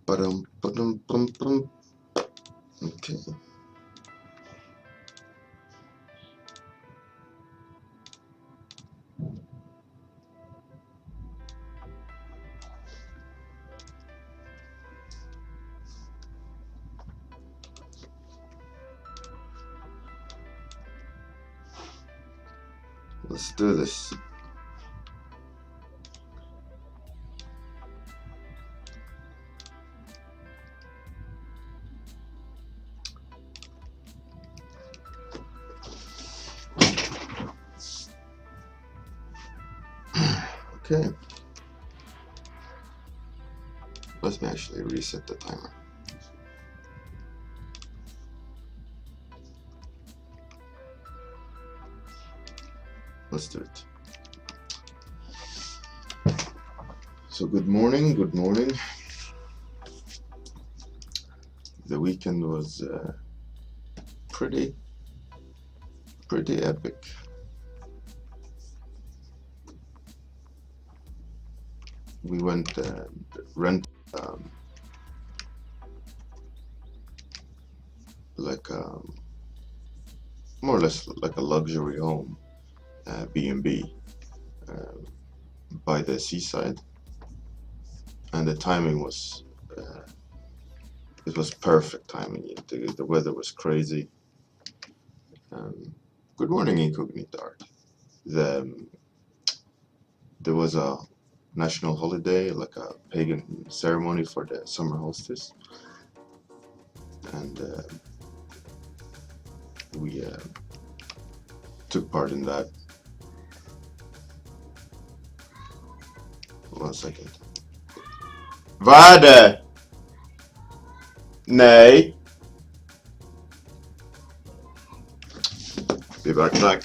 Ba-dum, ba-dum, bum, bum. Okay. Let's do this. Okay. Let me actually reset the timer. Let's do it. So good morning, good morning. The weekend was pretty epic. We went rent like more or less like a luxury home, B&B, by the seaside, and the timing was it was perfect timing. The weather was crazy. Good morning, Incognito Art. There was a national holiday, like a pagan ceremony for the summer solstice, and we took part in that. 1 second. Vad är det? Nej. Be back.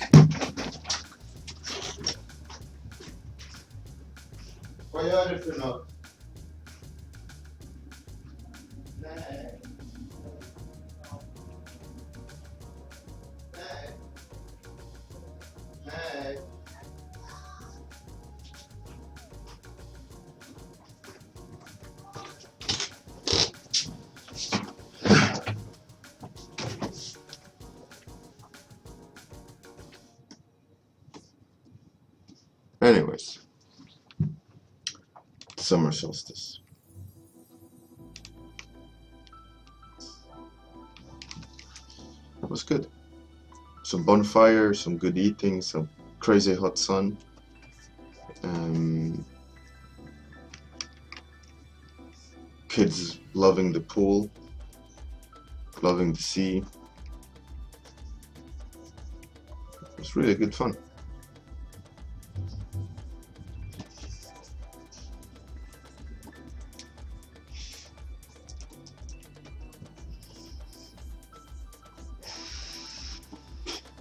Vad gör du för något? Nej. Nej. Nej. Anyways, summer solstice. It was good. Some bonfire, some good eating, some crazy hot sun. Kids loving the pool, loving the sea. It was really good fun.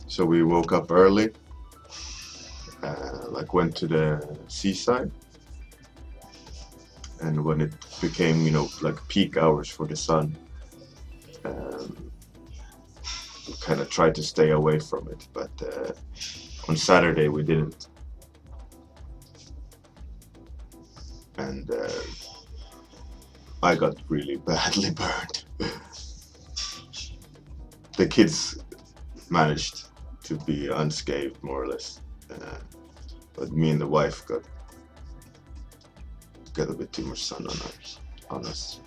So we woke up early, went to the seaside, and when it became, like peak hours for the sun, we kind of tried to stay away from it, but on Saturday we didn't. And I got really badly burned. The kids managed to be unscathed, more or less, but me and the wife got a bit too much sun on us.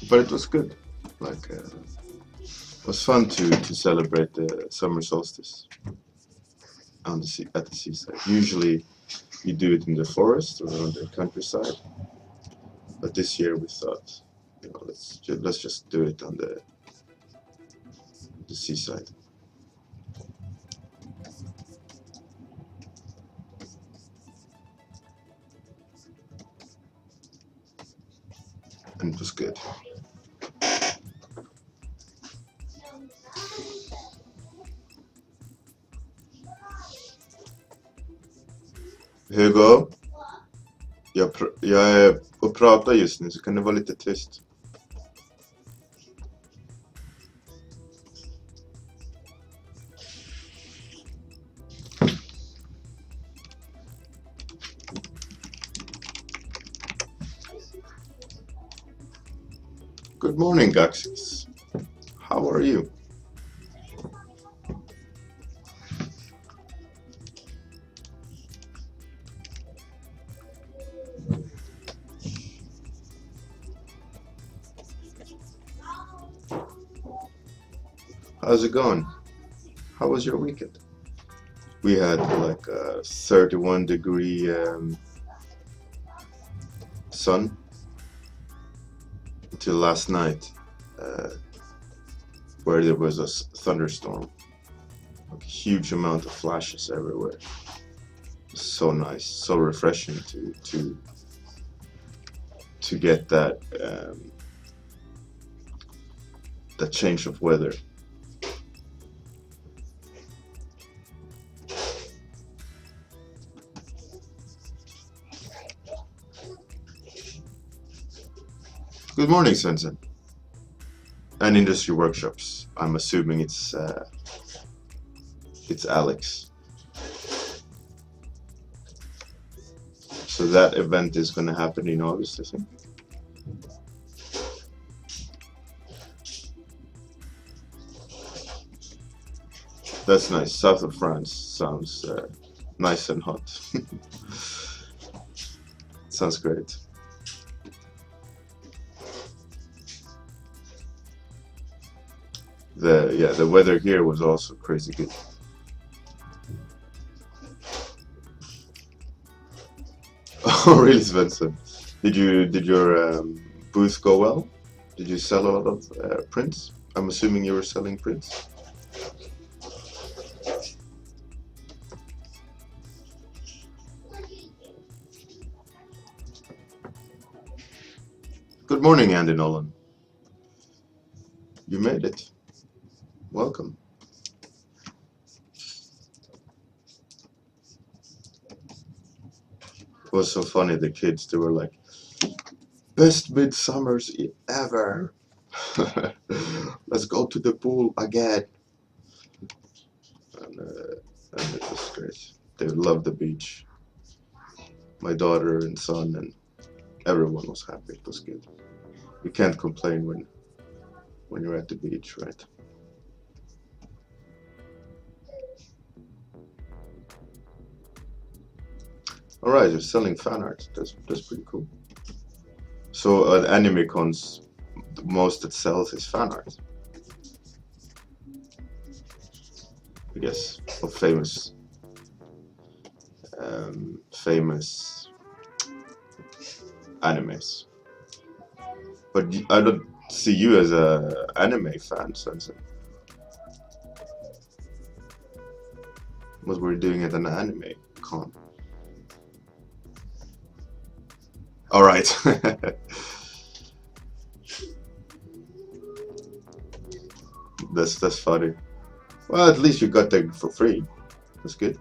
But it was good. It was fun to celebrate the summer solstice at the seaside. Usually you do it in the forest or on the countryside, but this year we thought, let's just do it on the seaside. And it was good. Hugo? Jag är och pratar just nu så kan det vara lite tyst. Good morning, Gaxis. How are you? How's it going? How was your weekend? We had like a 31-degree sun until last night, where there was a thunderstorm. Like a huge amount of flashes everywhere. So nice, so refreshing to get that that change of weather. Good morning, Svensson. And industry workshops. I'm assuming it's Alex. So that event is going to happen in August, I think. That's nice. South of France sounds nice and hot. Sounds great. The weather here was also crazy good. Oh, really, Svensson? Did your booth go well? Did you sell a lot of prints? I'm assuming you were selling prints. Good morning, Andy Nolan. You made it. Welcome. It was so funny, the kids, they were like, best midsummers ever. Let's go to the pool again. And it was great. They loved the beach. My daughter and son and everyone was happy. It was good. You can't complain when you're at the beach, right? All right, you're selling fan art. That's pretty cool. So at anime cons, the most that sells is fan art. I guess of famous animes. But I don't see you as a anime fan, Sensei. What we're doing at an anime con. All right. That's funny. Well, at least you got that for free. That's good.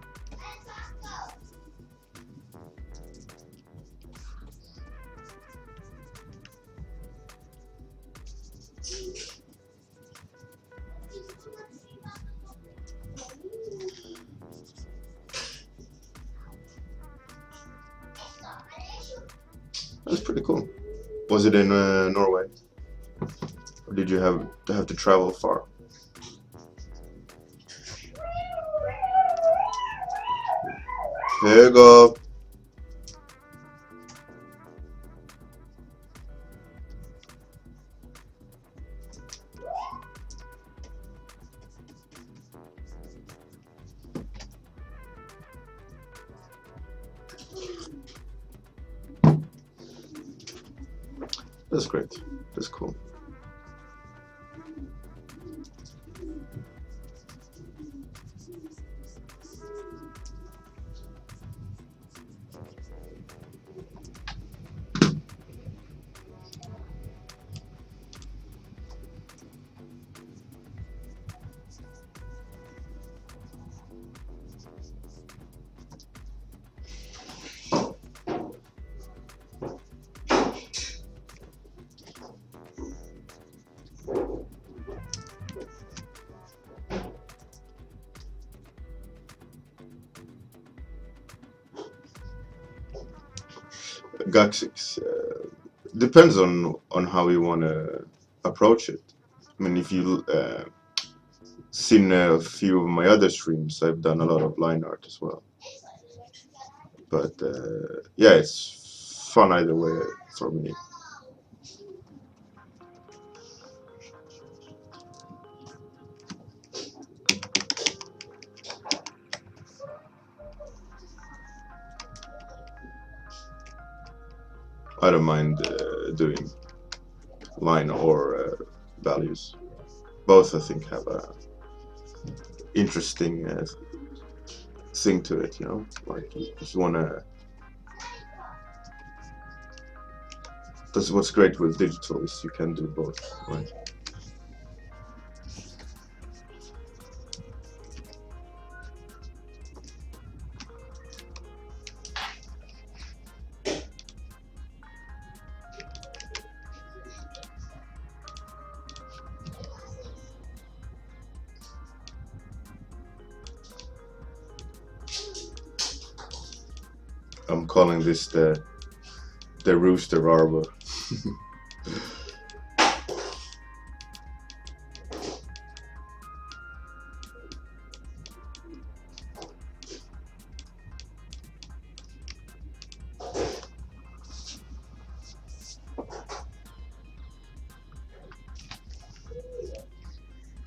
That's pretty cool. Was it in Norway? Or did you have to travel far? Here you go. That's great. That's cool. Gaxix. Depends on how you want to approach it. I mean, if you seen a few of my other streams, I've done a lot of line art as well. But yeah, it's fun either way for me. I don't mind doing line or values. Both, I think, have a interesting thing to it. You know, like if you wanna. That's what's great with digital is you can do both. Right? I'm calling this the rooster arbor.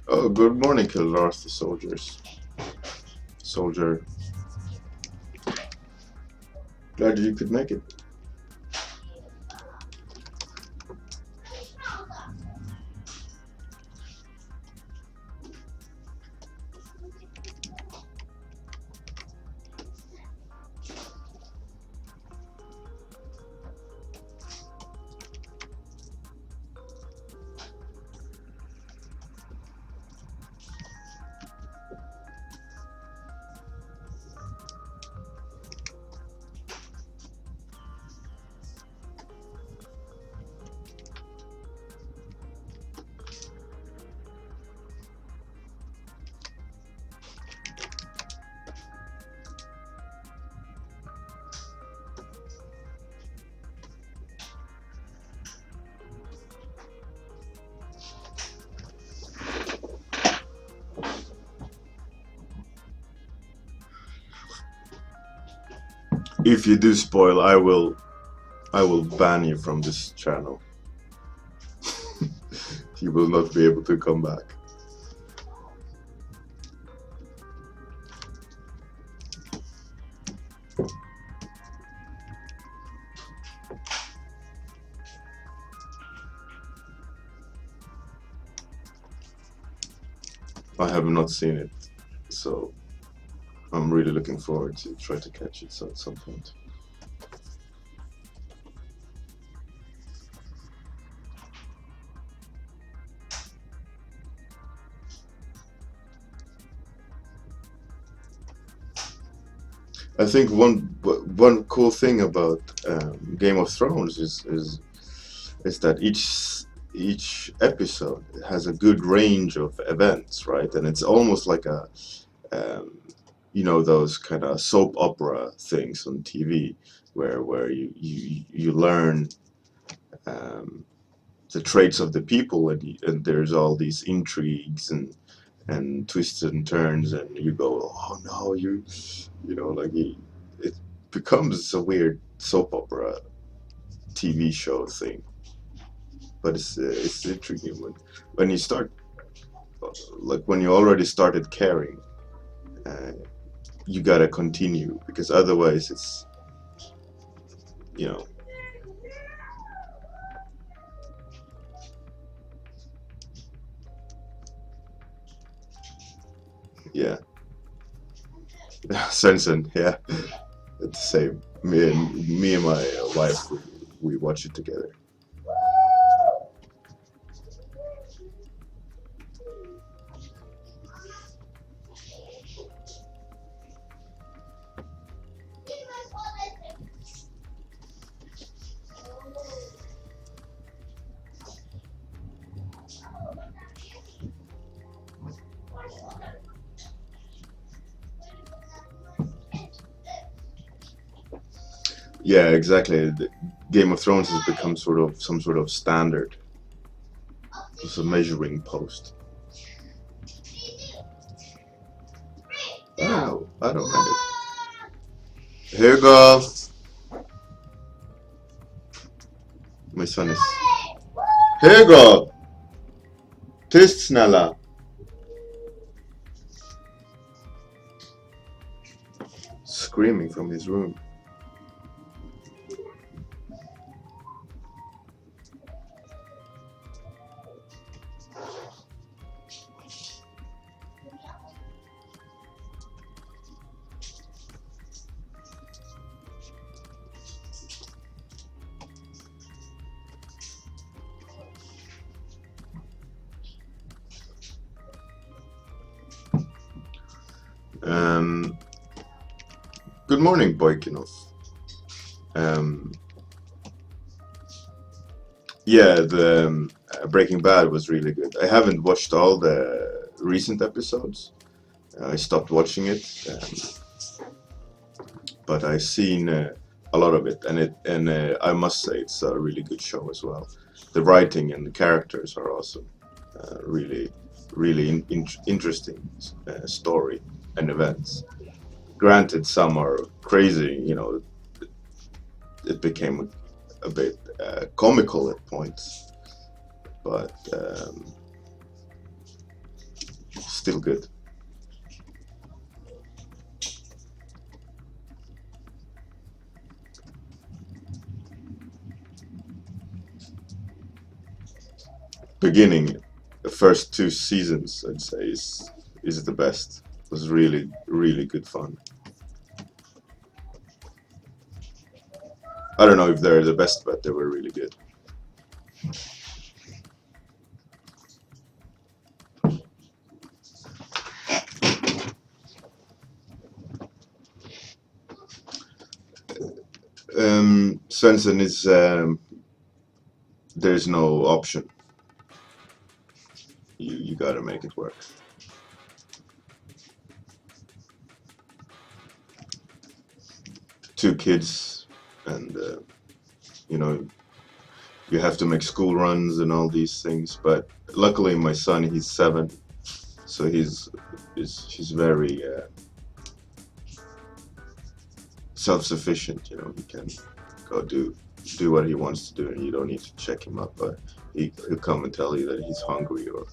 Oh, good morning, Killarth, the soldiers. Soldier. Glad you could make it. If you do spoil, I will ban you from this channel. You will not be able to come back. I have not seen it, so I'm really looking forward to try to catch it at some point. I think one cool thing about Game of Thrones is that each episode has a good range of events, right? And it's almost like a you know, those kind of soap opera things on TV where you learn the traits of the people, and there's all these intrigues and twists and turns, and you go, oh no, you know, like it becomes a weird soap opera TV show thing. But it's intriguing when you start, like when you already started caring, you gotta continue, because otherwise it's, you know. Yeah. Sensen, yeah. It's the same. Me and my wife, we watch it together. Yeah, exactly. Game of Thrones has become sort of some sort of standard. It's a measuring post. I don't mind it. Hugo! My son is... Hugo! Tyst snälla! Screaming from his room. Um, Good morning, Boykinov. Yeah, the Breaking Bad was really good. I haven't watched all the recent episodes. I stopped watching it, but I've seen a lot of it, and I must say it's a really good show as well. The writing and the characters are awesome. Really interesting story and events. Granted, some are crazy. You know, it became a bit comical at points, but still good. Beginning, the first two seasons, I'd say, is the best. It was really good fun. I don't know if they're the best, but they were really good. Svensson is there's no option. You gotta make it work. Two kids, and you know, you have to make school runs and all these things. But luckily, my son, he's 7, so he's very self-sufficient. You know, he can go do what he wants to do, and you don't need to check him up. But he'll come and tell you that he's hungry, or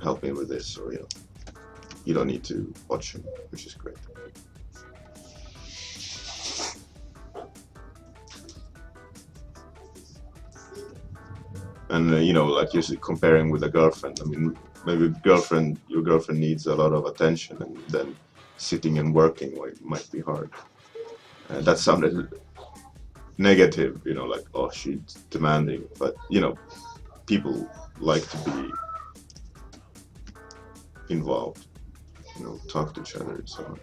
help me with this, or you don't need to watch him, which is great. And like you're comparing with a girlfriend. I mean, maybe your girlfriend needs a lot of attention, and then sitting and working might be hard. That sounded negative, like, oh, she's demanding. But people like to be involved, talk to each other, so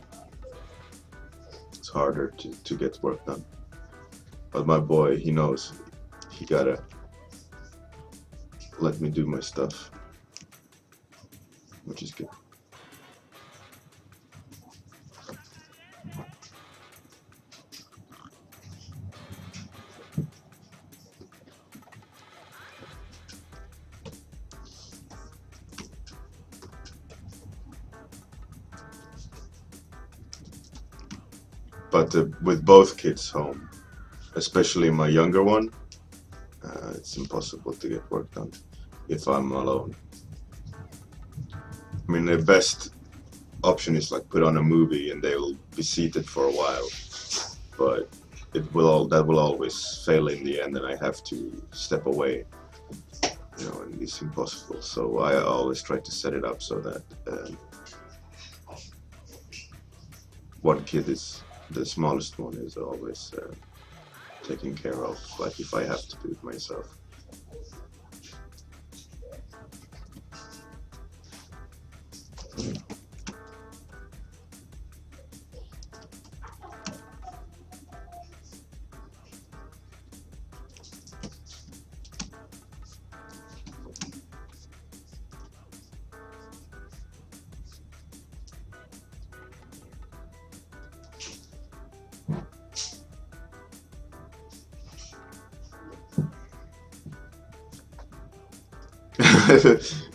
it's harder to get work done. But my boy, he knows he gotta let me do my stuff, which is good. But with both kids home, especially my younger one, it's impossible to get work done if I'm alone. I mean, the best option is like put on a movie and they will be seated for a while, but that will always fail in the end, and I have to step away, and it's impossible. So I always try to set it up so that one kid is the smallest one is always taken care of, like if I have to do it myself.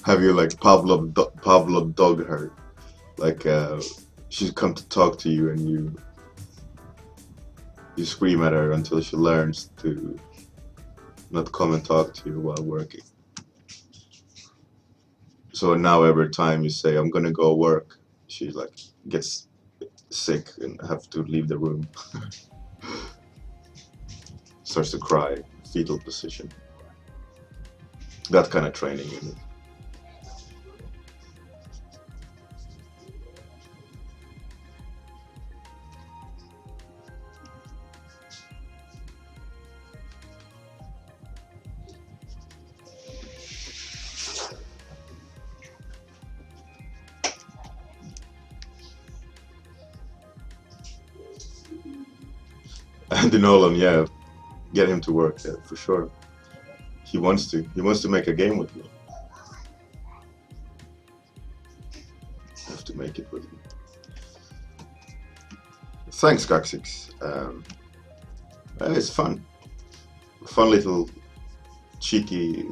Have you like Pavlov dog her? Like she's come to talk to you, and you scream at her until she learns to not come and talk to you while working. So now every time you say I'm gonna go work, she like gets sick and have to leave the room. Starts to cry, fetal position. That kind of training you need. And Nolan, yeah, get him to work, yeah, for sure. He wants to make a game with me. Have to make it with me. Thanks, Gaxix. It's fun. Fun little cheeky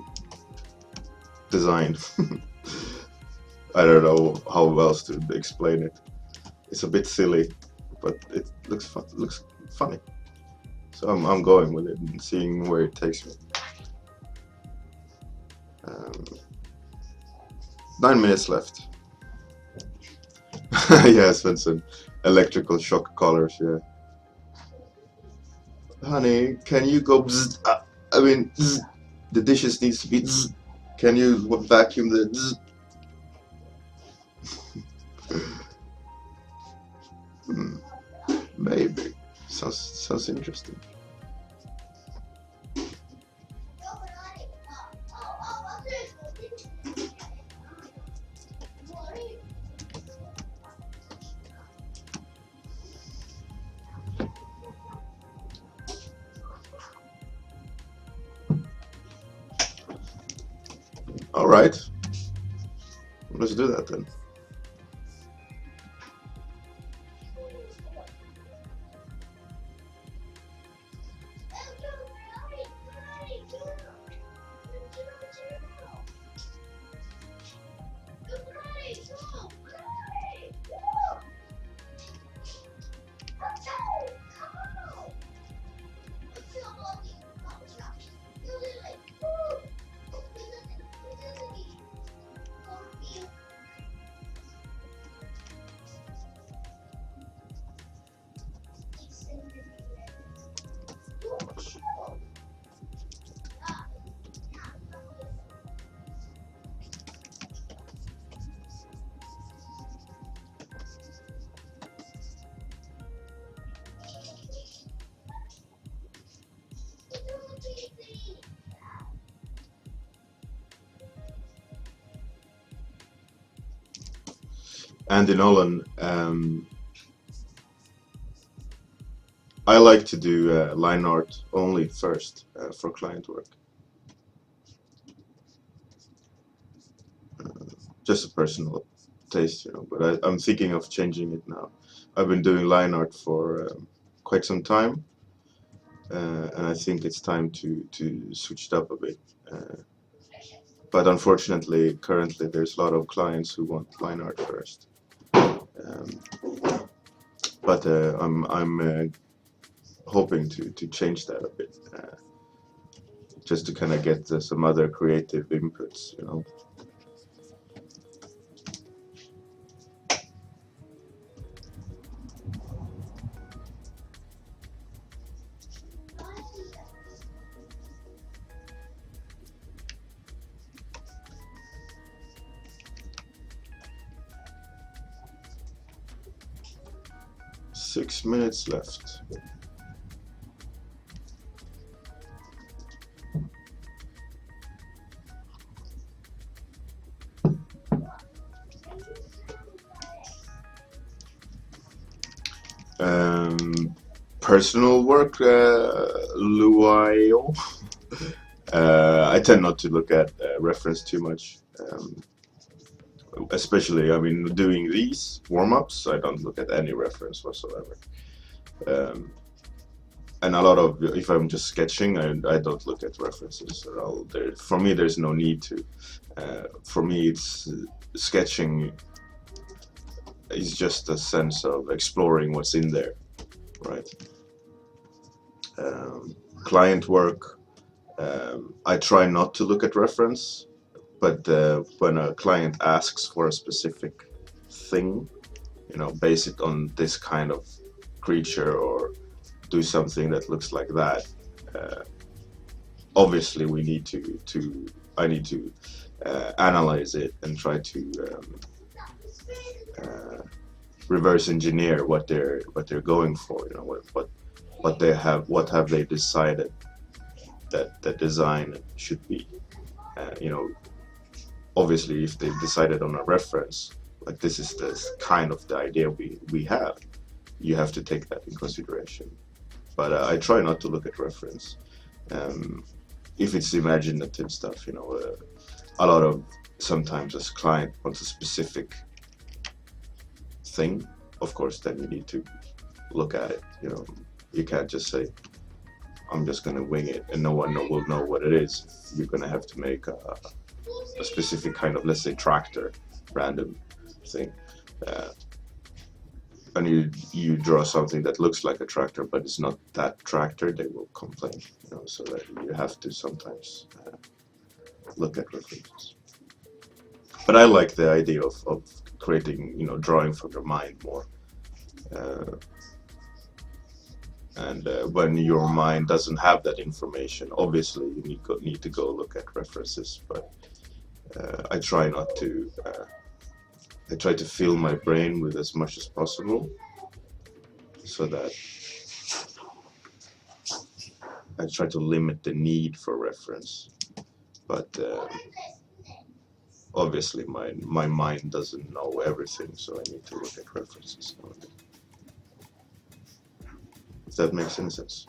design. I don't know how else to explain it. It's a bit silly, but it looks fun. Looks funny. So I'm going with it and seeing where it takes me. 9 minutes left. Yeah, Svensson. Electrical shock collars, yeah. Honey, can you go bzz? I mean, bzz. The dishes needs to be bzz. Can you vacuum the bzz? Maybe. Sounds interesting. All right. Let's do that then. Andy Nolan, I like to do line art only first for client work. Just a personal taste, you know, but I'm thinking of changing it now. I've been doing line art for quite some time, and I think it's time to switch it up a bit. But unfortunately, currently there's a lot of clients who want line art first. But I'm hoping to change that a bit, just to kind of get some other creative inputs, you know. Six minutes left. Personal work, Luaio. I tend not to look at reference too much. Especially, I mean, doing these warm-ups, I don't look at any reference whatsoever. and a lot of, if I'm just sketching, I don't look at references at all. For me, there's no need to. For me, it's sketching is just a sense of exploring what's in there, right? Client work, I try not to look at reference, but when a client asks for a specific thing, base it on this kind of creature or do something that looks like that. Obviously, I need to analyze it and try to reverse engineer what they're going for. What have they decided that the design should be. Obviously, if they've decided on a reference, like this is the idea we have, you have to take that in consideration. But I try not to look at reference. If it's imaginative stuff, a lot of sometimes as client wants a specific thing, of course, then you need to look at it. You can't just say, I'm just going to wing it and no one will know what it is. You're going to have to make a specific kind of, let's say, tractor, random thing. And you draw something that looks like a tractor, but it's not that tractor, they will complain. So that you have to sometimes look at references. But I like the idea of creating, drawing from your mind more. And when your mind doesn't have that information, obviously you need to go look at references. But I try not to. I try to fill my brain with as much as possible, so that I try to limit the need for reference. But obviously my mind doesn't know everything, so I need to look at references. If that makes any sense.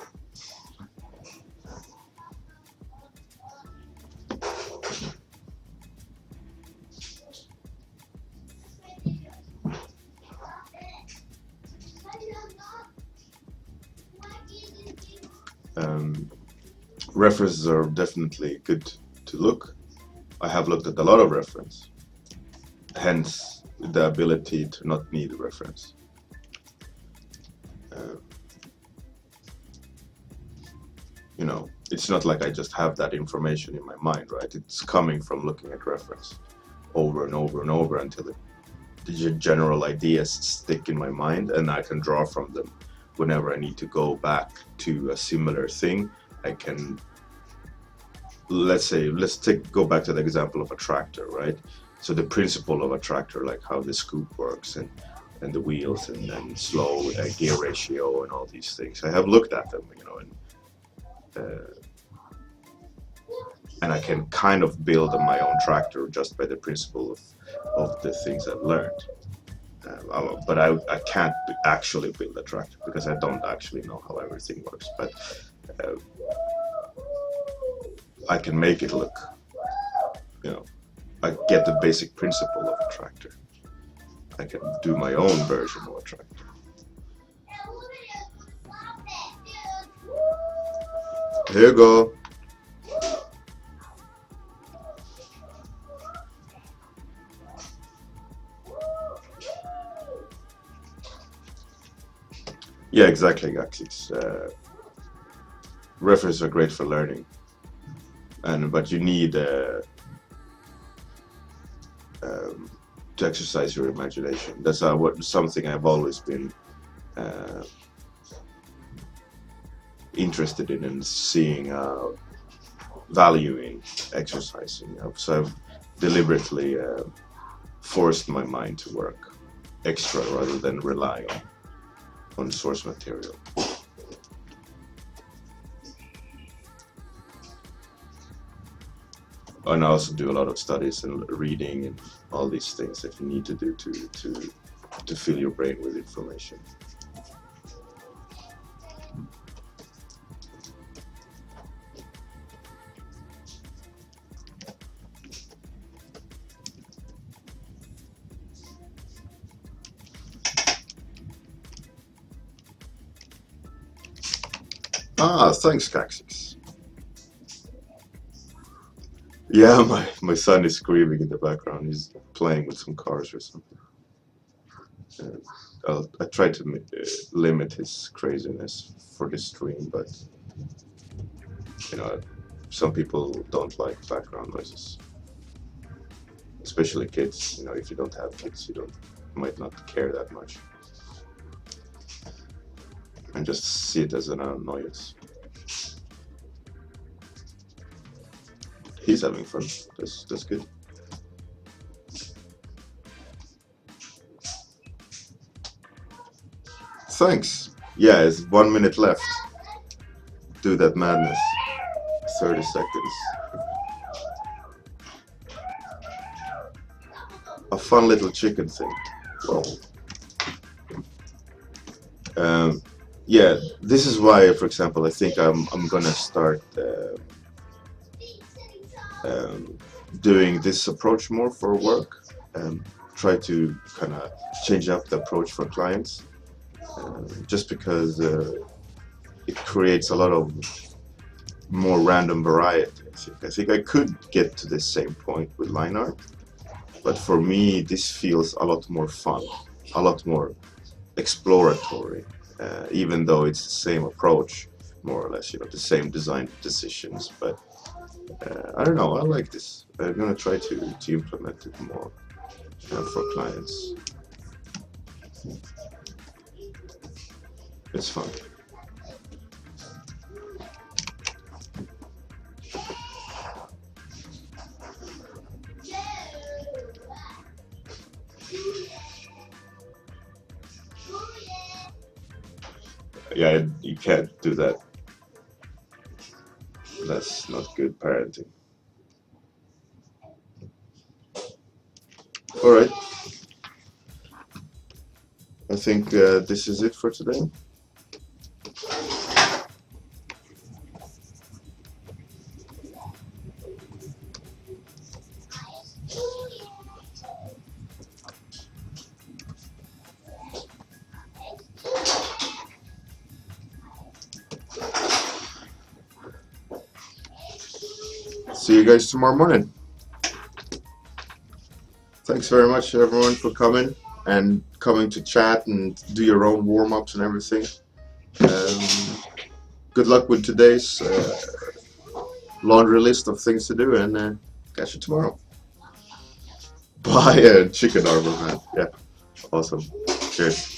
References are definitely good to look. I have looked at a lot of reference, hence the ability to not need a reference. It's not like I just have that information in my mind, right? It's coming from looking at reference over and over and over until the general ideas stick in my mind, and I can draw from them. Whenever I need to go back to a similar thing, I can, let's go back to the example of a tractor, right? So the principle of a tractor, like how the scoop works and the wheels and slow gear ratio and all these things, I have looked at them, and I can kind of build my own tractor just by the principle of the things I've learned. But I can't actually build a tractor because I don't actually know how everything works. But I can make it look, I get the basic principle of a tractor. I can do my own version of a tractor. Here you go. Yeah, exactly, Gaxix. References are great for learning, but you need to exercise your imagination. That's something I've always been interested in and seeing value in exercising. So I've deliberately forced my mind to work extra rather than rely on source material. And I also do a lot of studies and reading and all these things that you need to do to fill your brain with information. Ah, thanks, Caxix. Yeah, my son is screaming in the background. He's playing with some cars or something. I try to limit his craziness for this stream, but you know, some people don't like background noises, especially kids. You know, if you don't have kids, you might not care that much, and just see it as an annoyance. He's having fun. That's good. Thanks. Yeah, it's 1 minute left. Do that madness. 30 seconds. A fun little chicken thing. Well, yeah, this is why, for example, I think I'm gonna start doing this approach more for work. Try to kind of change up the approach for clients, just because it creates a lot of more random variety. I think I could get to the same point with line art, but for me this feels a lot more fun, a lot more exploratory, even though it's the same approach, more or less, you know, the same design decisions. But I don't know, I like this. I'm gonna try to implement it more for clients. It's fun. Yeah, you can't do that. That's not good parenting. All right. I think this is it for today. See you guys tomorrow morning. Thanks very much, everyone, for coming to chat and do your own warm-ups and everything. Good luck with today's laundry list of things to do, and catch you tomorrow. Bye, chicken armor, man. Yeah, awesome. Cheers.